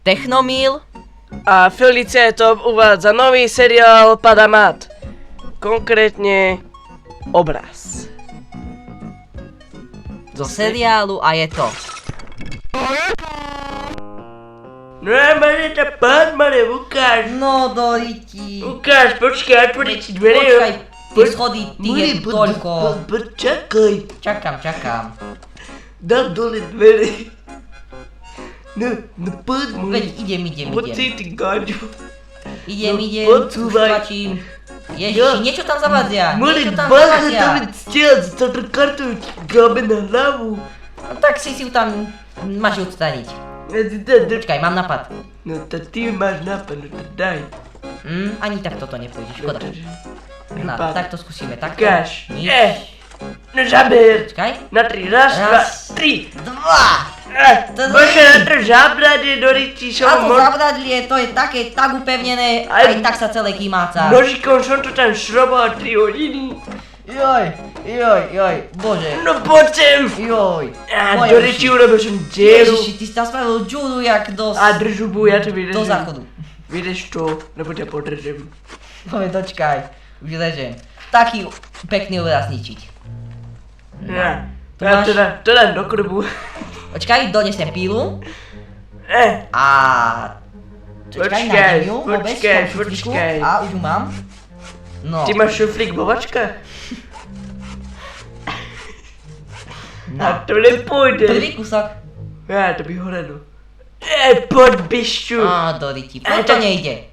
Technomil. A Felice to uvádza nový seriál Padamat. Konkrétne obraz. Zo seriálu a je to. No máte to Padmane, ukáž. No Doriti. Ukáž, počkaj, otvoriť si dvere. Počkaj, tie schody, ty je toľko. Počakaj. Čakám. Dám dole dvere. No poď môj. Veď idem. Poď si ty gáďu. Idem, počúvaj. stlačím. Ježiši, niečo tam zavadzia. Mali bacha tam je stiaľ, za to kartu ti gáme na hlavu. No tak si ju tam máš odstaniť. Počkaj, mám nápad. No to ty máš nápad, no to daj. Ani tak toto nepôjde, škoda. No, tak to skúsime, takto. Ukáž. Nič. No žaber. Počkaj. Na 3, raz, 2, 3. 2. Bože, na to žabrade, Doriti, som A to zavradlie, to je také tak upevnené, aj tak sa celé kýmáca. Nožikom som to tam šrobal 3 hodiny. Joj, bože. No poď sem. Joj. Doriti, urobil som dieru. Ježiši, ty si tam spravil džúru jak do... A držubu, ja to vydržím. Do záchodu. Vydrž to, lebo ťa podržím. Poďme, dočkaj, už ležem. Taký pekný obraz ničiť. Ja, Tu máš- to dám do krubu. Počkaj, donesem pílu. A... Čakaj, nájdem ju vôbec v tom šuflíku. A, už ju mám. No. Ty máš šuflík vo vačkách? A to nepôjde. Prvý kúsok. Ja, to by horelo. Poď, bišťu. Á, Doriti, to nejde.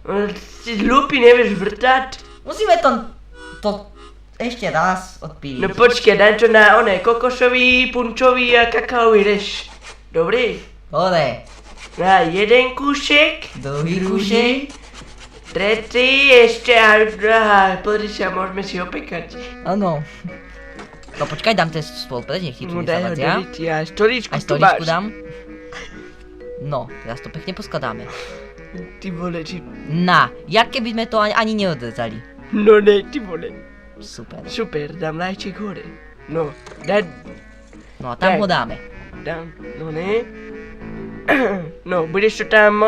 Si hlúpy, nevieš vrtať? Musíme to ešte raz odpíliť. No počkej, daj to na oné kokosový, punčový a kakaový reš. Dobrý? Hore. Na jeden kúšek. Druhý kúšek. Tretí, ešte aha, pozri sa, môžeme si opekať. Áno. No počkaj, dám ten stôl preč, nech ti tu No daj ho, nezavadzia. Doriti, a stoličku Aj tu stoličku máš. dám. No, teraz to pekne poskladáme. Ty vole, či... Na, jak keby sme to ani neodrezali. No ne, ty vole. Super. Super, dám lajček hore. No, daj, No a tam Tak. ho dáme. dám, no ne. No, budeš to tam,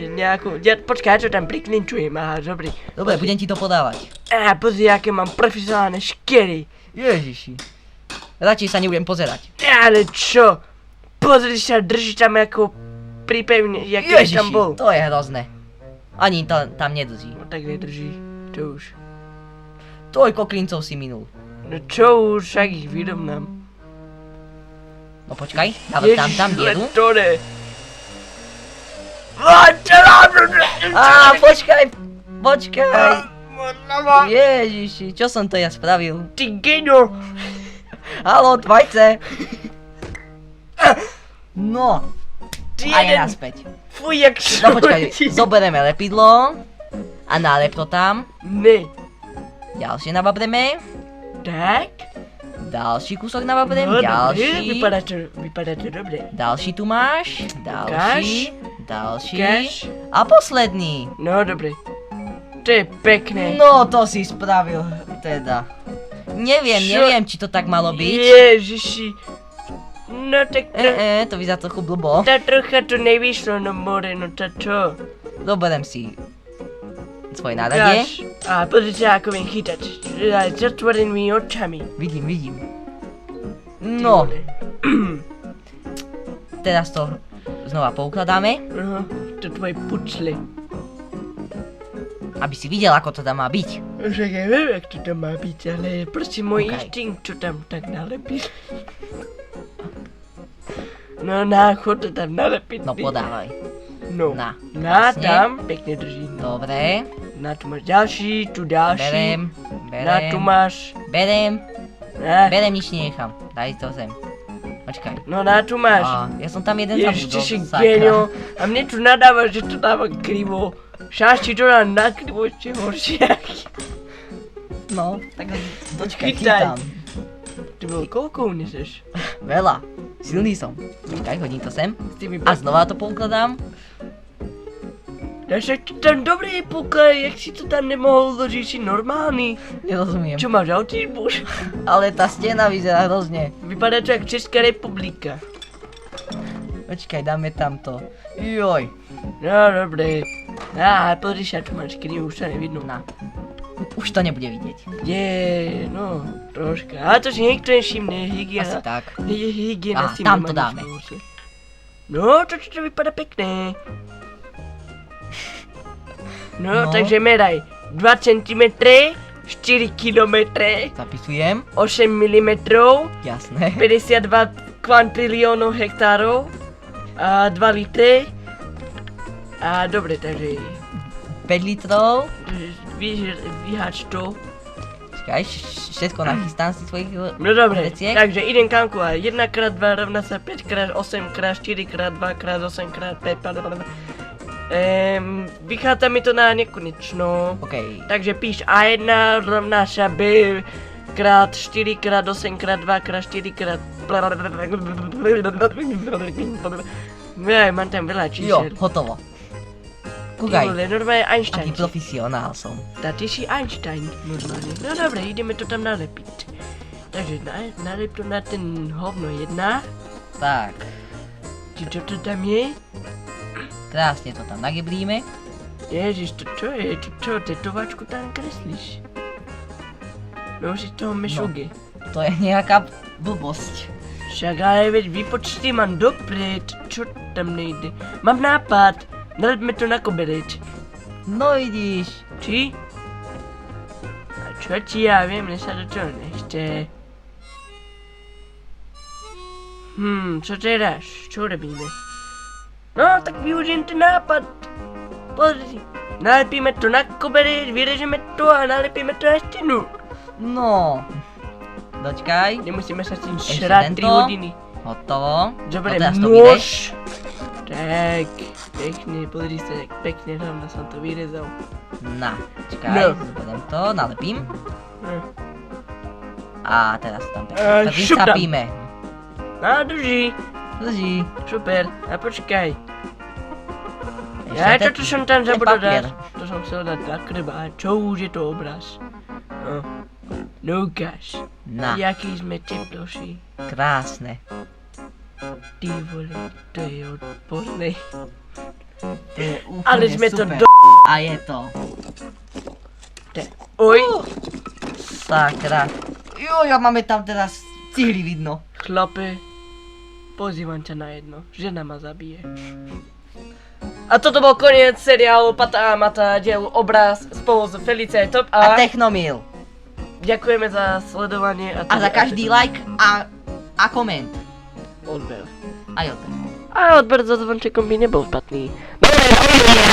nejakú, počkaj, ja to tam priklinčujem, aha, dobrý. Dobre, budem ti to podávať. Pozri, aké mám profesionálne škery. Ježiši. Radšej sa nebudem pozerať. Ale čo? Pozri sa, drží tam ako pripevne, jak tam bol. to je hrozné. Ani to tam nedrží. No tak nedrží, čo už. Toľko klincov si minul. No čo už, však ich vyrovnám. No počkaj, dávaj tam dieru. to ne. Á, počkaj. Ježiši, čo som to ja spravil? Ty geno. Haló, dvajce. No, Ty a je jeden. naspäť. Fuj, jak No počkaj, zoberieme lepidlo a nalep to tam. Ne. Ďalšie nababreme. Tak? Ďalší kúsok nababrem, No, dobre, ďalší. vypadá to dobre. Ďalší tu máš, ďalší, Ukáž. a posledný. No, dobre. To je pekné. No, to si spravil, teda. Neviem, či to tak malo byť. Ježiši. No tak to... To vyzerá trochu blbo. Tá trocha to nevyšlo, no more, no tá čo? Zoberiem si svoje náradie. Gáš. A pozri sa, ako viem chytať. Aj zatvorenými očami. Vidím. No, Ty vole. teraz to znova poukladáme, Aha, to tvoje pucle. aby si videl, ako to tam má byť. Však ja viem, jak to tam má byť, ale proste môj Okej. inštinkt, čo tam tak nalepí. No chod to tam nalepiť. No, podávaj. No. Na, Na jasne. tam, pekne drží. Dobre, Na tu máš ďalší, tu ďalší. Na tu máš. berem, Na. nič nenechám. Daj to sem. Počkaj. No na tu máš. Ja som tam jeden Ježiš, ty si zabudol. genio. A mne tu nadáva, že to dáva krivo. Šáš ti to dá na krivo ešte horšie. No, tak počkaj, Chytaj. chytám. Ty bol, koľko uneseš? Veľa. Silný som. Počkaj, hodím to sem. S tými A znova to poukladám. Ja však to tam dobre je poklad, jak si to tam nemohol uložiť, si normálny. Nerozumiem. Čo máš, autizmus? Ale tá stena vyzerá hrozne. Vypadá to jak Česká republika. Počkaj, dáme tam to. Joj. No, dobre. Pozri sa, čo máš skrivu, už sa nevidno. Na. Už to nebude vidieť. Je, no, troška. Ale to si niekto nevšimne, Asi hygiena. tak. Hygiena s tým tam to nemá dáme. nič spoločné. No, to vypadá pekné. No, takže meraj. 2 cm, 4 km, Zapisujem. 8 mm, Jasné. 52 kvantrilionov hektárov a 2 litre. A dobre, takže 5 litrov. vyhač to. Počkaj, všetko nachystám si svojich No dobre, veciek. takže idem kalkulovať. 1x2 rovná sa 5x8x4x2x8x5. Vychádza mi to na nekonečno. OK. Takže píš A1 rovná sa B krát 4x8x2x4x... Mám tam veľa Jo, čísel. hotovo. Ty Kúkaj, vole, normálne aký Einstein. profesionál som. Ty si Einstein normálne. No dobre, ideme to tam nalepiť. Takže nalep to na ten hovno 1. Tak, Či čo to tam je? krásne to tam nageblíme. Ježiš, to čo je? Čo tetovačku tam kreslíš? No si toho mešuge. To je nejaká blbosť. Však ale veď vypočty mám dopred. Čo tam nejde? Mám nápad. Nalepme to na koberec. No vidíš. Či? A čo ti ja viem, mne sa do toho nechce. Čo teraz? Čo robíme? No, tak využijem ten nápad. Pozri. Nalepíme to na koberec, vyrežeme to a nalepíme to na stenu. No. Dočkaj. Nemusíme sa s tým Ešte šrať 3 tento. hodiny. Hotovo. Dobre, No teraz to nôž. Tak, pekne, pozri sa, jak pekne rovno som to vyrezal. Na, čakaj, No. zoberiem to, nalepím. No. A teraz tam A tak šup tam. vystrapíme. Drží, Drží. super, a počkaj. Ešte Ja ten- toto som tam ten zabudol papier. dať. To som chcel dať na krba, a čo už je to obraz? No, no ukáž. Na, Jaký sme teploší. krásne. Ty vole, to je odporné. To je úplne Ale sme to super. do... A je to. Oj, Sakra. Jo, ja máme tam teraz cihly vidno. chlape, pozývam ťa na jedno. Žena ma zabije. A toto bol koniec seriálu Pata a Mata, dielu Obraz spolu s Felice Top A a Technomil. ďakujeme za sledovanie A za každý like a koment. odber. Aj odber. A odber so zvončekom by nebol špatný. Dobre, dovidenia!